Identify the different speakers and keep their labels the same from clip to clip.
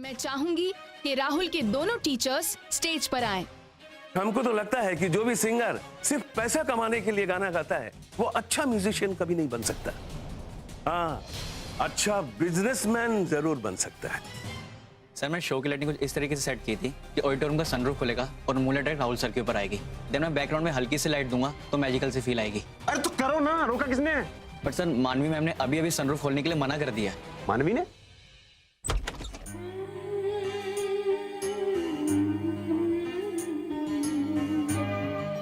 Speaker 1: मैं चाहूंगी कि राहुल के दोनों टीचर्स स्टेज पर आएं।
Speaker 2: हमको तो लगता है कि जो भी सिंगर सिर्फ पैसा कमाने के लिए गाना गाता है वो अच्छा म्यूजिशियन कभी नहीं बन सकता। हाँ, अच्छा बिजनेसमैन जरूर बन सकता है।
Speaker 3: सर मैं शो की लाइटिंग कुछ इस तरीके से सेट की थी कि ऑडिटोरियम का सनरूफ खुलेगा और मूवमेंट डायरेक्ट राहुल सर के ऊपर आएगी। देन मैं बैकग्राउंड में हल्की सी लाइट दूंगा तो मैजिकल सी फील आएगी।
Speaker 4: अरे तो करो ना, रोका किसने?
Speaker 3: बट सर मानवी मैम ने अभी अभी सनरूफ खोलने के लिए मना कर दिया।
Speaker 4: मानवी ने?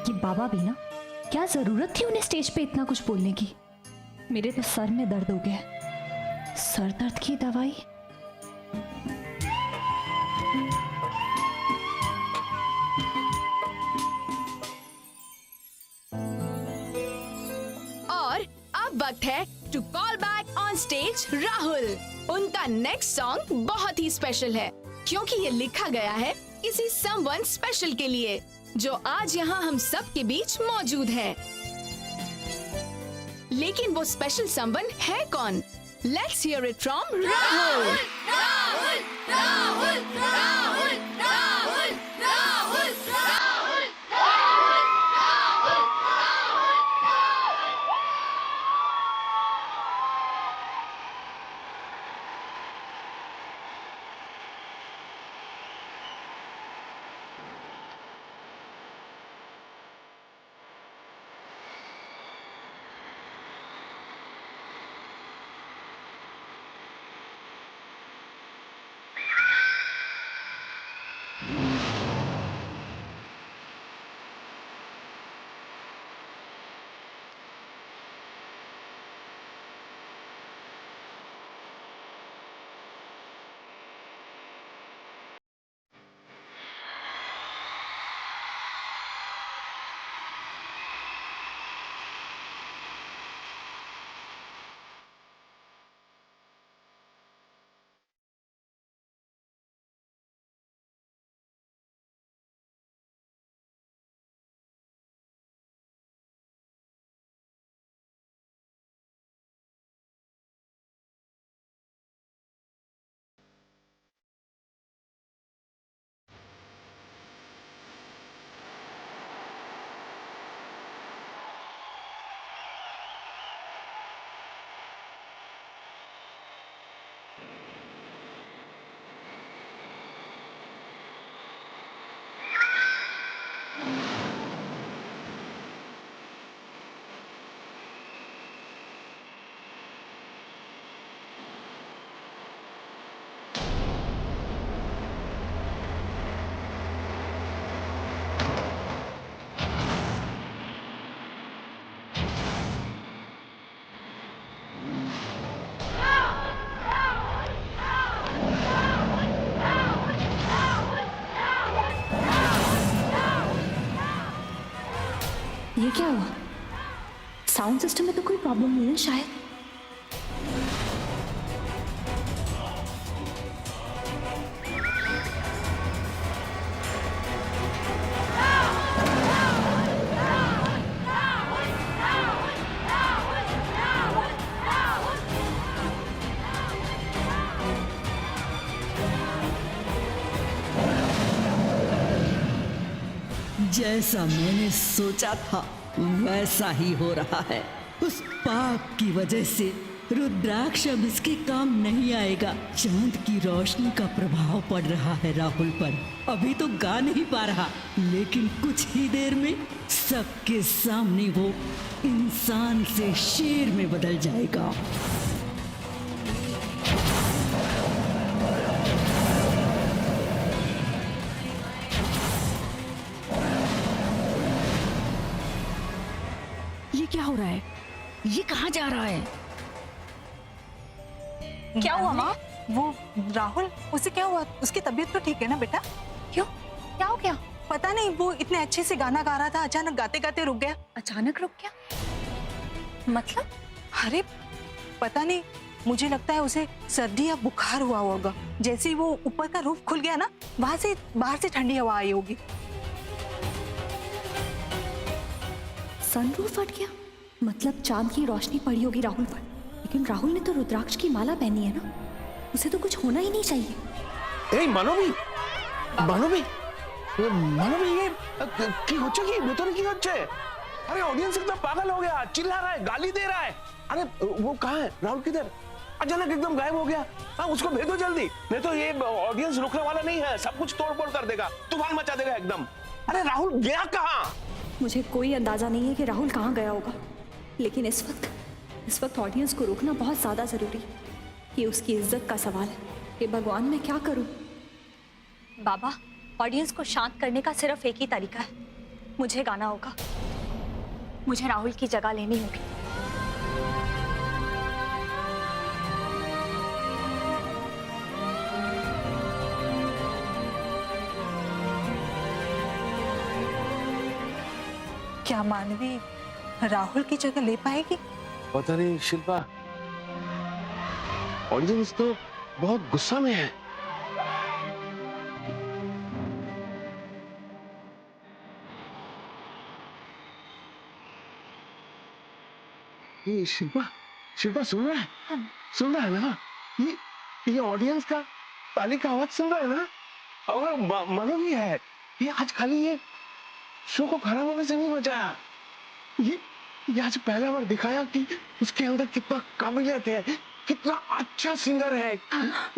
Speaker 5: ये बाबा भी ना, क्या जरूरत थी उन्हें स्टेज पे इतना कुछ बोलने की। मेरे तो सर में दर्द हो गया। सर दर्द की दवाई।
Speaker 1: और अब वक्त है to call back on stage Rahul. उनका नेक्स्ट सॉन्ग बहुत ही स्पेशल है क्योंकि ये लिखा गया है किसी समवन स्पेशल के लिए जो आज यहाँ हम सब के बीच मौजूद है। लेकिन वो स्पेशल समवन है कौन? Let's hear it from Rahul. Rahul, Rahul, Rahul, Rahul, Rahul, Rahul,
Speaker 5: ये क्या हुआ? साउंड सिस्टम में तो कोई प्रॉब्लम नहीं है शायद।
Speaker 6: जैसा मैंने सोचा था वैसा ही हो रहा है। उस पाप की वजह से रुद्राक्ष अब इसके काम नहीं आएगा। चांद की रोशनी का प्रभाव पड़ रहा है राहुल पर। अभी तो गा नहीं पा रहा, लेकिन कुछ ही देर में सबके सामने वो इंसान से शेर में बदल जाएगा।
Speaker 5: ये क्या हो रहा है? ये कहाँ जा रहा है?
Speaker 7: क्या हुआ माँ? वो राहुल, उसे क्या हुआ? उसकी तबीयत तो ठीक है ना बेटा?
Speaker 5: क्यों? क्या हो गया?
Speaker 7: पता नहीं, वो इतने अच्छे से गाना गा रहा था, अचानक गाते गाते रुक गया।
Speaker 5: अचानक रुक गया? मतलब?
Speaker 7: अरे पता नहीं, मुझे लगता है उसे सर्दी या बुखार हुआ होगा। जैसे ही वो ऊपर का रूफ खुल गया ना, वहां से बाहर से ठंडी हवा आई होगी।
Speaker 5: सनरूफ फट गया? मतलब चांद की रोशनी पड़ी होगी राहुल पर। लेकिन राहुल ने तो रुद्राक्ष की माला पहनी है ना, उसे तो कुछ होना ही नहीं चाहिए।
Speaker 2: এই মানবী, মানবী, মানবী, ये কি হচ্ছে কি? ভেতরে কি হচ্ছে? अरे ऑडियंस एकदम पागल हो गया, चिल्ला रहा है, गाली दे रहा है। अरे वो कहाँ है? राहुल किधर? अचानक एकदम गायब हो गया। हाँ, उसको भेजो जल्दी, नहीं तो ये ऑडियंस रुकने वाला नहीं है, सब कुछ तोड़-फोड़ कर देगा, तूफान मचा देगा एकदम। अरे राहुल गया कहाँ?
Speaker 5: मुझे कोई अंदाजा नहीं है कि राहुल कहाँ गया होगा, लेकिन इस वक्त ऑडियंस को रोकना बहुत ज्यादा जरूरी है। ये उसकी इज्जत का सवाल है। ये भगवान, मैं क्या करूं?
Speaker 8: बाबा, ऑडियंस को शांत करने का सिर्फ एक ही तरीका है, मुझे गाना होगा। मुझे राहुल की जगह लेनी होगी।
Speaker 7: क्या मानवी राहुल की जगह ले पाएगी?
Speaker 2: पता नहीं शिल्पा, ऑडियंस तो बहुत गुस्सा में है। ये शिल्पा, शिल्पा सुन रहा है? सुन रहा है ना? ये ऑडियंस का ताली का आवाज सुन रहा है ना? और मनो भी है। ये आज खाली ये शो को खराब होने से नहीं बचाया। ये आज पहला बार दिखाया कि उसके अंदर कितना काबिलियत है, कितना अच्छा सिंगर है।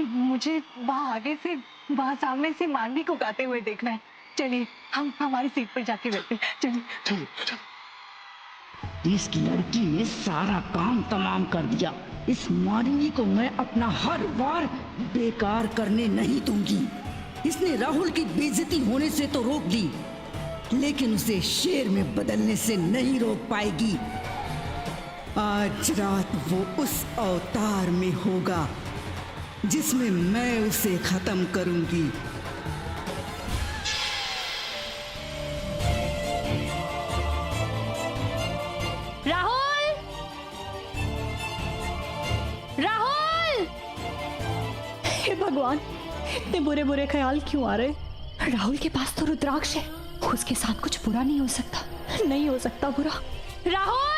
Speaker 7: मुझे वहाँ आगे से, वहाँ सामने से मानवी को गाते हुए देखना है। चलिए हम हमारी सीट पर जाके बैठते हैं। चलिए
Speaker 2: चलो चलो।
Speaker 6: इस लड़की ने सारा काम तमाम कर दिया। इस मानवी को मैं अपना हर बार बेकार करने नहीं दूंगी। इसने राहुल की बेइज्जती होने से तो रोक दी, लेकिन उसे शेर में बदलने से नहीं रोक पाएगी। आज रात वो उस अवतार में होगा जिसमें मैं उसे खत्म करूंगी।
Speaker 5: राहुल! राहुल! हे भगवान, इतने बुरे बुरे ख्याल क्यों आ रहे? राहुल के पास तो रुद्राक्ष है, उसके साथ कुछ बुरा नहीं हो सकता, नहीं हो सकता बुरा। राहुल!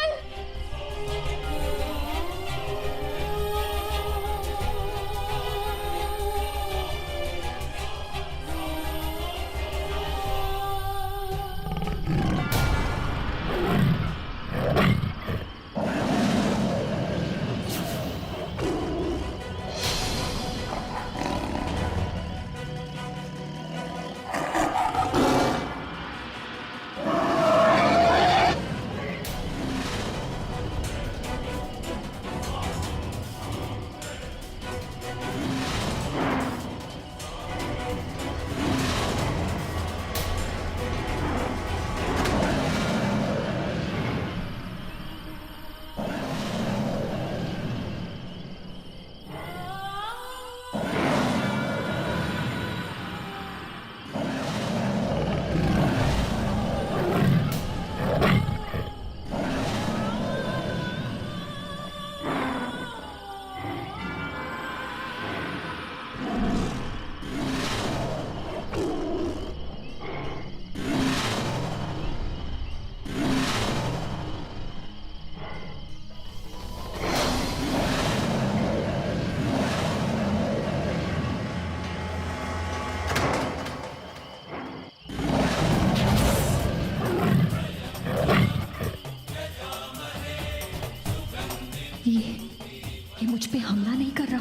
Speaker 5: ये मुझ पे हमला नहीं कर रहा,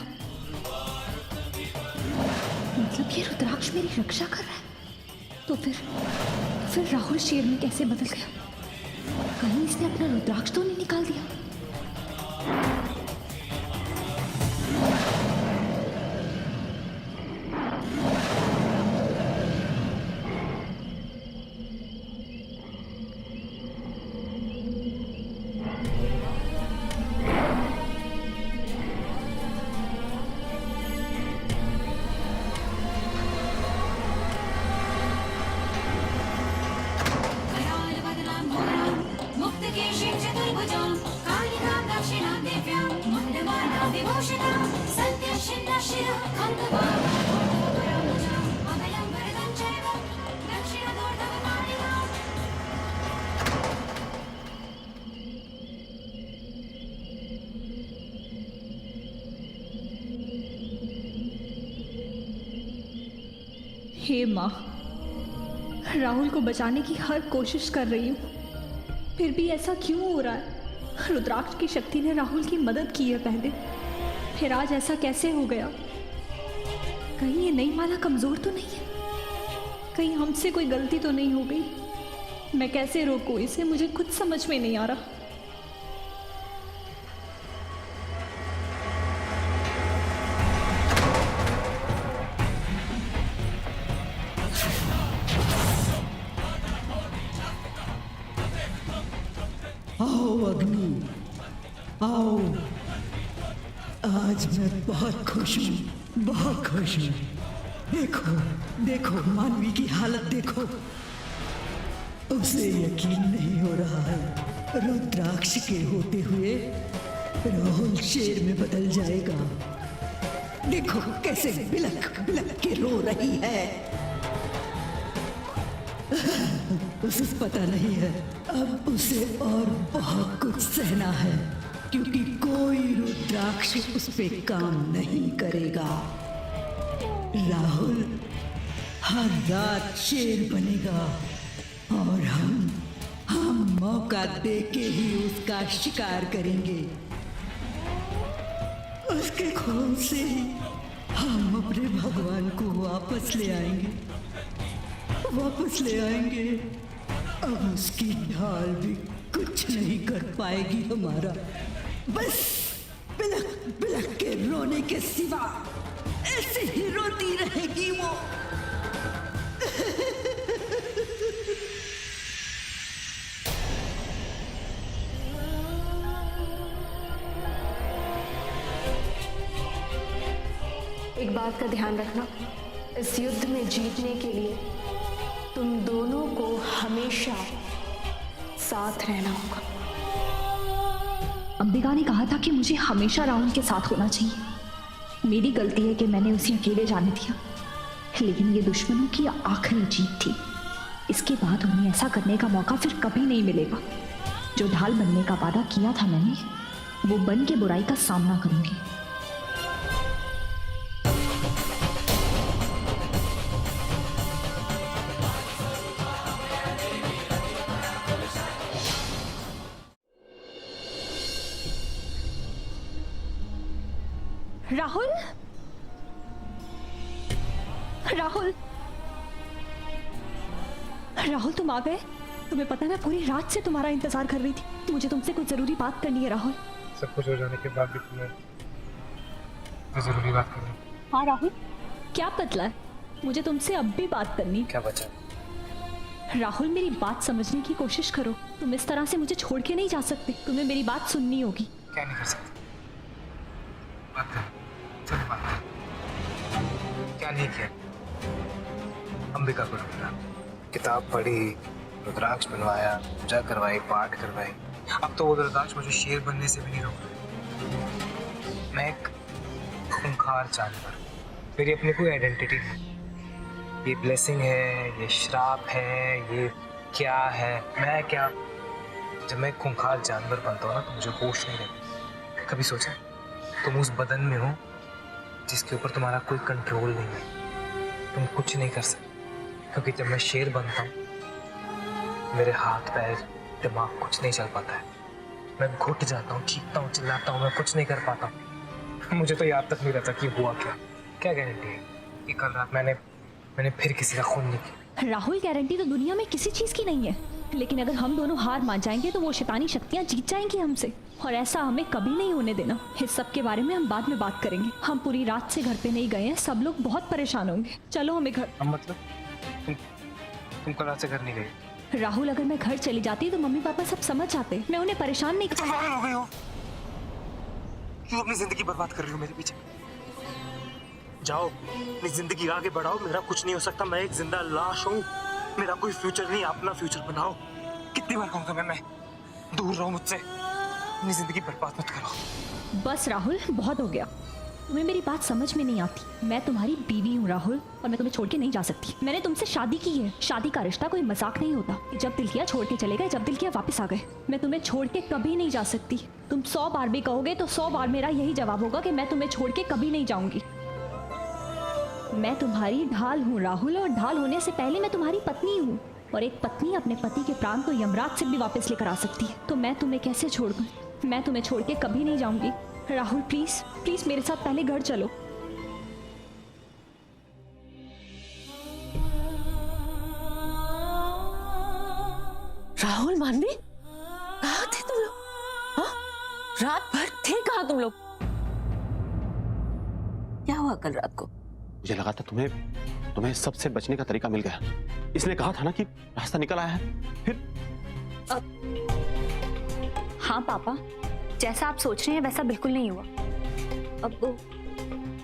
Speaker 5: मतलब ये रुद्राक्ष मेरी रक्षा कर रहा है। तो फिर राहुल शेर में कैसे बदल गया? कहीं इसने अपना रुद्राक्ष तो नहीं निकाल दिया?
Speaker 9: मुक्तकेशीं चतुर्भुजां कालिकां दक्षिणां दिव्यां
Speaker 5: हे माँ, राहुल को बचाने की हर कोशिश कर रही हूँ, फिर भी ऐसा क्यों हो रहा है? रुद्राक्ष की शक्ति ने राहुल की मदद की है पहले, फिर आज ऐसा कैसे हो गया? कहीं ये नई माला कमजोर तो नहीं है? कहीं हमसे कोई गलती तो नहीं हो गई? मैं कैसे रोकूं इसे, मुझे कुछ समझ में नहीं आ रहा।
Speaker 6: आओ अग्नि, आओ। आज मैं बहुत खुश हूँ, बहुत खुश हूँ। देखो देखो मानवी की हालत देखो। उसे यकीन नहीं हो रहा है रुद्राक्ष के होते हुए राहुल शेर में बदल जाएगा। देखो कैसे बिलख बिलख के रो रही है। उसे पता नहीं है अब उसे और बहुत कुछ सहना है, क्योंकि कोई रुद्राक्ष उस पे काम नहीं करेगा। राहुल हर रात शेर बनेगा और हम मौका दे के ही उसका शिकार करेंगे। उसके खून से ही हम अपने भगवान को वापस ले आएंगे, वापस ले आएंगे। अब उसकी ढाल भी कुछ नहीं कर पाएगी हमारा। बस बिलख बिलख के रोने के सिवा ऐसे ही रोती रहेगी वो।
Speaker 9: एक बात का ध्यान रखना, इस युद्ध में जीतने के लिए तुम दोनों को हमेशा साथ रहना होगा।
Speaker 5: अंबिका ने कहा था कि मुझे हमेशा राहुल के साथ होना चाहिए। मेरी गलती है कि मैंने उसे अकेले जाने दिया, लेकिन ये दुश्मनों की आखिरी जीत थी। इसके बाद उन्हें ऐसा करने का मौका फिर कभी नहीं मिलेगा। जो ढाल बनने का वादा किया था मैंने, वो बन के बुराई का सामना करूंगी। राहुल, राहुल, राहुल तुम आ गए। तुम्हें पता है मैं पूरी रात से तुम्हारा इंतजार कर रही थी। मुझे तुमसे कुछ जरूरी बात करनी है राहुल।
Speaker 2: सब कुछ हो जाने के बाद भी तुम्हें जरूरी बात करनी।
Speaker 5: हाँ राहुल, क्या बदला है? मुझे तुमसे अब भी बात करनी।
Speaker 2: क्या बचा?
Speaker 5: राहुल मेरी बात समझने की कोशिश करो। तुम इस तरह से मुझे छोड़ के नहीं जा सकते। तुम्हें मेरी बात सुननी होगी।
Speaker 2: क्या नहीं कर सकते? बात कर, चल बात कर। क्या नहीं किया? अंबिका को ढूंढा, किताब पढ़ी, रुद्राक्ष बनवाया, पूजा करवाई, पाठ करवाई। अब तो वो रुद्राक्ष मुझे शेर बनने से भी नहीं रोक रहा। मैं एक खूंखार जानवर, मेरी अपनी कोई आइडेंटिटी नहीं। ये ब्लेसिंग है, ये श्राप है, ये क्या है, मैं क्या? जब मैं खूंखार जानवर बनता हूँ ना तो मुझे होश नहीं रहती। कभी सोचा तुम उस बदन में हो जिसके ऊपर तुम्हारा कोई कंट्रोल नहीं है, तुम कुछ नहीं कर सकते। क्योंकि जब मैं शेर बनता हूँ मेरे हाथ पैर दिमाग कुछ नहीं चल पाता है। मैं घुट जाता हूँ, चीखता हूँ, चिल्लाता हूँ, मैं कुछ नहीं कर पाता हूँ। मुझे तो याद तक नहीं रहता कि हुआ क्या। क्या गारंटी है कि कल रात मैंने फिर किसी का खून नहीं किया?
Speaker 5: राहुल, गारंटी तो दुनिया में किसी चीज की नहीं है, लेकिन अगर हम दोनों हार मान जाएंगे तो वो शैतानी शक्तियां जीत जाएंगी हमसे, और ऐसा हमें कभी नहीं होने देना। इस सब के बारे में हम बाद में बात करेंगे। हम पूरी रात से घर पे नहीं गए हैं, सब लोग बहुत परेशान होंगे। चलो हमें घर।
Speaker 2: मतलब तुम कल रात से घर नहीं गई?
Speaker 5: राहुल, अगर मैं घर चली जाती तो मम्मी पापा सब समझ जाते। मैं उन्हें परेशान नहीं कर।
Speaker 2: हो गई हो, क्यों अपनी जिंदगी बर्बाद कर रही हो मेरे पीछे? जाओ अपनी जिंदगी आगे बढ़ाओ। मेरा कुछ नहीं हो सकता, मैं एक जिंदा लाश हूँ। मेरा कोई फ्यूचर नहीं, अपना फ्यूचर बनाओ। कितनी बार कहूँगा मैं दूर रहो मुझसे। अपनी जिंदगी बर्बाद मत करो।
Speaker 5: बस राहुल, बहुत हो गया। तुम्हें मेरी बात समझ में नहीं आती। मैं तुम्हारी बीवी हूँ राहुल, और मैं तुम्हें छोड़ के नहीं जा सकती। मैंने तुमसे शादी की है। शादी का रिश्ता कोई मजाक नहीं होता। जब दिल किया छोड़ के चले गए, जब दिल किया वापस आ गए। मैं तुम्हें छोड़ के कभी नहीं जा सकती। तुम 100 बार भी कहोगे तो 100 बार मेरा यही जवाब होगा कि मैं तुम्हें छोड़ के कभी नहीं जाऊंगी। मैं तुम्हारी ढाल हूँ राहुल, और ढाल होने से पहले मैं तुम्हारी पत्नी हूँ। और एक पत्नी अपने पति के प्राण को यमराज से भी वापस लेकर आ सकती है। तो मैं तुम्हें कैसे छोड़ दूँ? मैं तुम्हें छोड़ के कभी नहीं जाऊंगी। राहुल प्लीज प्लीज मेरे साथ पहले घर चलो।
Speaker 7: राहुल, मानवी, कहाँ थे तुम लोग? हाँ? रात भर थे कहाँ तुम लोग? क्या हुआ कल रात को?
Speaker 4: मुझे लगा था तुम्हें सबसे बचने का तरीका मिल गया। इसने कहा था ना कि रास्ता निकल आया है। फिर
Speaker 8: हाँ पापा, जैसा आप सोच रहे हैं वैसा बिल्कुल नहीं हुआ। अब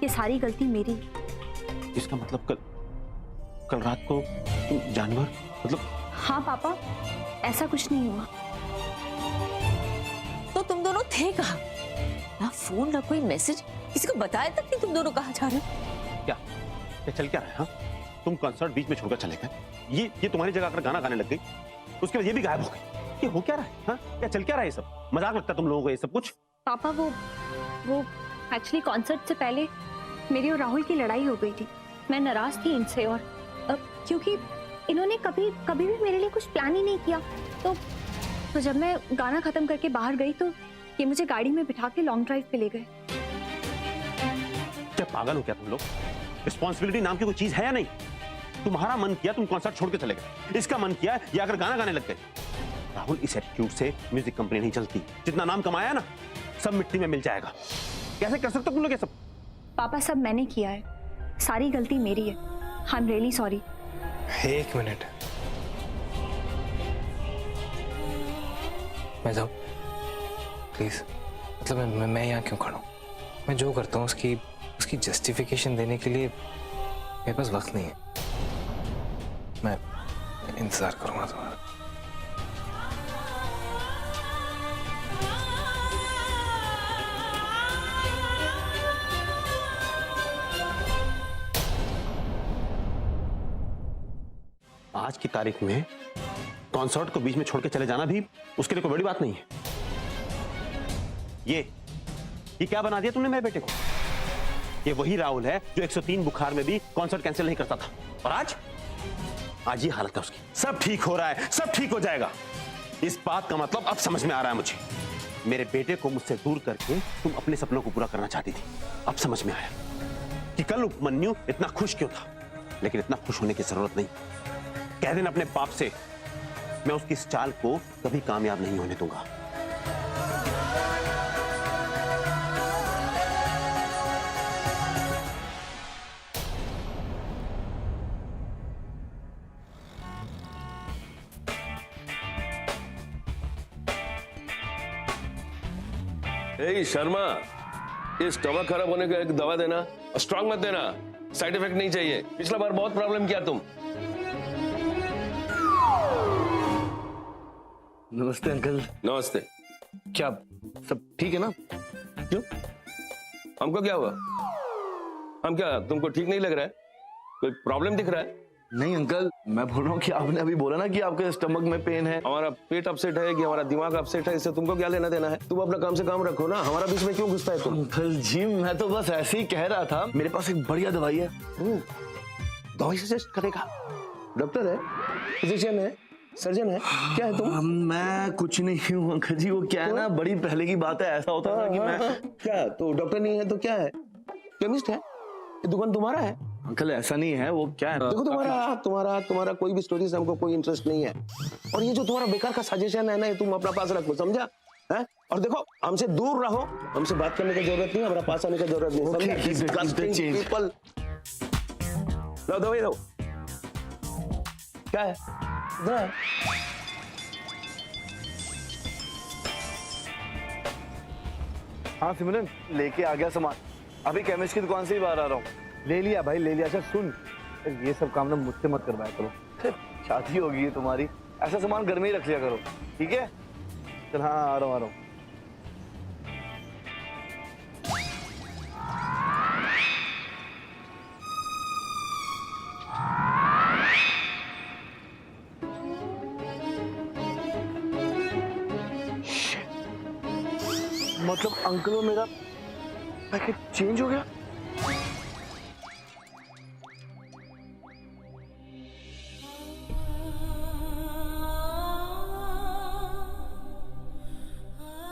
Speaker 8: ये सारी गलती मेरी है।
Speaker 4: इसका मतलब कल रात को तुम जानवर मतलब?
Speaker 8: हाँ पापा, ऐसा कुछ नहीं हुआ।
Speaker 7: तो तुम दोनों थे कहाँ? ना फोन ना कोई मैसेज, किसी को बताया तक नहीं तुम दोनों कहाँ जा रहे हो?
Speaker 4: क्या चल क्या रहा है? हाँ, तुम कंसर्ट बीच में छोड़कर चले गए। ये तुम्हारी जगह आकर गाना गाने लग गई, उसके बाद ये भी गायब हो गई। ये हो क्या रहा है? हाँ, क्या चल क्या रहा है? ये सब मजाक लगता है तुम लोगों को ये सब कुछ?
Speaker 8: पापा वो एक्चुअली कॉन्सर्ट से पहले मेरी और राहुल की लड़ाई हो गई थी। मैं नाराज थी इनसे, और क्योंकि इन्होंने कभी भी मेरे लिए कुछ प्लान ही नहीं किया। तो जब मैं गाना खत्म करके बाहर गई तो ये मुझे गाड़ी में बिठा के लॉन्ग ड्राइव पे ले गए।
Speaker 4: क्या पागल हो क्या तुम लोग? रिस्पॉन्सिबिलिटी नाम की कोई चीज है या नहीं? तुम्हारा मन किया तुम कॉन्सर्ट छोड़ के चले गए, इसका मन किया ये अगर गाना गाने लग गए। राहुल, इस एटीट्यूड से म्यूजिक कंपनी नहीं चलती। जितना नाम कमाया ना, सब मिट्टी में मिल जाएगा। कैसे कर सकते हो तुम लोग ये सब?
Speaker 8: पापा, सब मैंने किया है, सारी गलती मेरी है। I am really sorry.
Speaker 10: एक मिनट, मैं जाऊं प्लीज? मतलब मैं यहाँ क्यों खड़ा हूँ? मैं जो करता हूँ उसकी जस्टिफिकेशन देने के लिए मेरे पास वक्त नहीं है। मैं इंतजार करूंगा तुम्हारा।
Speaker 4: आज की तारीख में कॉन्सर्ट को बीच में छोड़ के चले जाना भी उसके लिए कोई बड़ी बात नहीं है। ये क्या बना दिया तुमने मेरे बेटे को? ये वही राहुल है जो 103 बुखार में भी कॉन्सर्ट कैंसिल नहीं करता था, और आज ये हालत है उसकी। सब ठीक हो रहा है, सब ठीक हो जाएगा। इस बात का मतलब अब समझ में आ रहा है मुझे। मेरे बेटे को मुझसे दूर करके तुम अपने सपनों को पूरा करना चाहती थी। अब समझ में आया कि कल उपमन्यु इतना खुश क्यों था। लेकिन इतना खुश होने की जरूरत नहीं। कह देना अपने बाप से, मैं उसकी इस चाल को कभी कामयाब नहीं होने दूंगा।
Speaker 11: ए शर्मा, ये स्टमक खराब होने का एक दवा देना, और स्ट्रॉन्ग मत देना, साइड इफेक्ट नहीं चाहिए। पिछला बार बहुत प्रॉब्लम किया तुम।
Speaker 2: नमस्ते अंकल।
Speaker 11: नमस्ते।
Speaker 2: क्या सब ठीक है ना?
Speaker 11: क्यों, हमको क्या हुआ? हम क्या तुमको ठीक नहीं लग रहा है? कोई प्रॉब्लम दिख रहा है?
Speaker 2: नहीं अंकल, मैं बोल रहा हूँ कि आपने अभी बोला ना कि आपके स्टमक में पेन है।
Speaker 11: हमारा पेट अपसेट है कि हमारा दिमाग अपसेट है, इससे तुमको क्या लेना देना है? तुम अपना काम से काम रखो ना, हमारा बीच में क्यों घुसता है तुम?
Speaker 2: अंकल जी, मैं तो बस ऐसे ही कह रहा था। मेरे पास एक बढ़िया दवाई है।
Speaker 11: दवाई सजेस्ट करेगा? डॉक्टर है, फिजिशियन है, सर्जन है, क्या है तुम?
Speaker 2: मैं कुछ नहीं हूँ अंकल जी। वो क्या है ना, बड़ी पहले की बात है। ऐसा होता था कि मैं
Speaker 11: क्या, तो डॉक्टर नहीं है तो क्या है? केमिस्ट है? ये दुकान तुम्हारा है?
Speaker 2: अंकल ऐसा नहीं है। वो क्या है,
Speaker 11: देखो तुम्हारा कोई भी स्टोरी से हमको कोई इंटरेस्ट नहीं है। और ये जो तुम्हारा बेकार का सजेशन है ना, ये तुम अपना पास रखो, समझा है? और देखो, हमसे दूर रहो, हमसे बात करने की जरूरत नहीं, हमारा पास आने की जरूरत नहीं, समझा? Disgusting people। लो दवाई दो। क्या है? दवा।
Speaker 2: हाँ सिमरन, लेके आ गया सामान। अभी केमिस्ट की दुकान से ही बाहर आ रहा हूँ।
Speaker 12: ले लिया भाई, ले लिया। अच्छा सुन, ये सब काम ना मुझसे मत करवाया करो।
Speaker 2: शादी होगी है तुम्हारी, ऐसा सामान घर में ही रख लिया करो, ठीक है?
Speaker 12: चल हाँ, आ रहा हूँ।
Speaker 2: मतलब अंकल, वो मेरा पैकेट चेंज हो गया?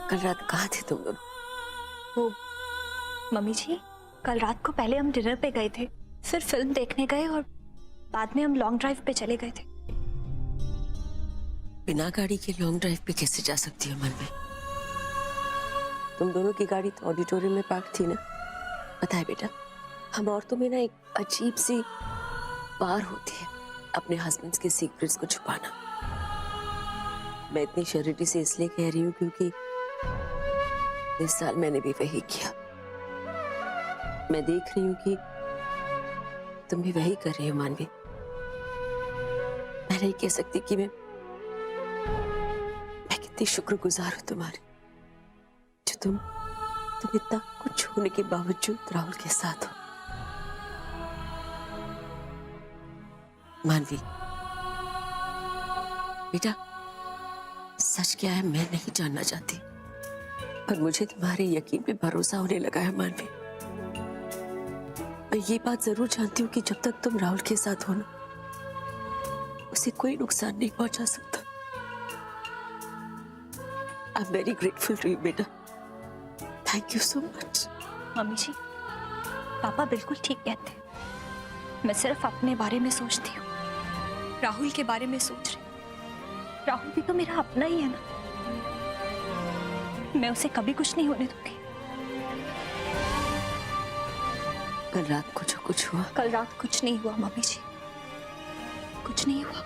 Speaker 13: कल रात कहाँ थे तुम दोनों?
Speaker 8: वो मम्मी जी, कल रात को पहले हम डिनर पे गए थे, फिर फिल्म देखने गए और बाद में हम लॉन्ग ड्राइव पे चले गए थे।
Speaker 13: बिना गाड़ी के लॉन्ग ड्राइव पे कैसे जा सकती हो मनवी? तुम दोनों की गाड़ी तो ऑडिटोरियम में पार्क थी ना? पता है बेटा, हम औरतों में ना एक अजीब सी पार होती है अपने हस्बैंड्स के सीक्रेट्स को छुपाना। मैं इतनी श्योरिटी से इसलिए कह रही हूँ क्योंकि इस साल मैंने भी वही किया। मैं देख रही हूँ कि तुम भी वही कर रही हो मानवी। मैं नहीं कह सकती कि मैं कितनी शुक्रगुजार हूँ तुम्हारी, जो तुम इतना कुछ होने के बावजूद राहुल के साथ हो। मानवी बेटा, सच क्या है मैं नहीं जानना चाहती, पर मुझे तुम्हारे यकीन पे भरोसा होने लगा है मानवी। मैं ये बात जरूर जानती हूँ कि जब तक तुम राहुल के साथ हो ना, उसे कोई नुकसान नहीं पहुंचा सकता। I am very grateful to you बेटा, thank you so much.
Speaker 8: Mummy ji, papa बिल्कुल ठीक कहते हैं। मैं सिर्फ अपने बारे में सोचती हूँ, राहुल के बारे में सोच रही। राहुल भी तो मेरा अपना ही है ना, मैं उसे कभी कुछ नहीं होने दूंगी।
Speaker 13: कल रात को जो कुछ हुआ,
Speaker 8: कल रात कुछ नहीं हुआ मम्मी जी, कुछ नहीं हुआ।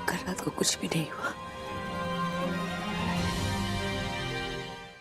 Speaker 13: कल रात को कुछ भी नहीं हुआ।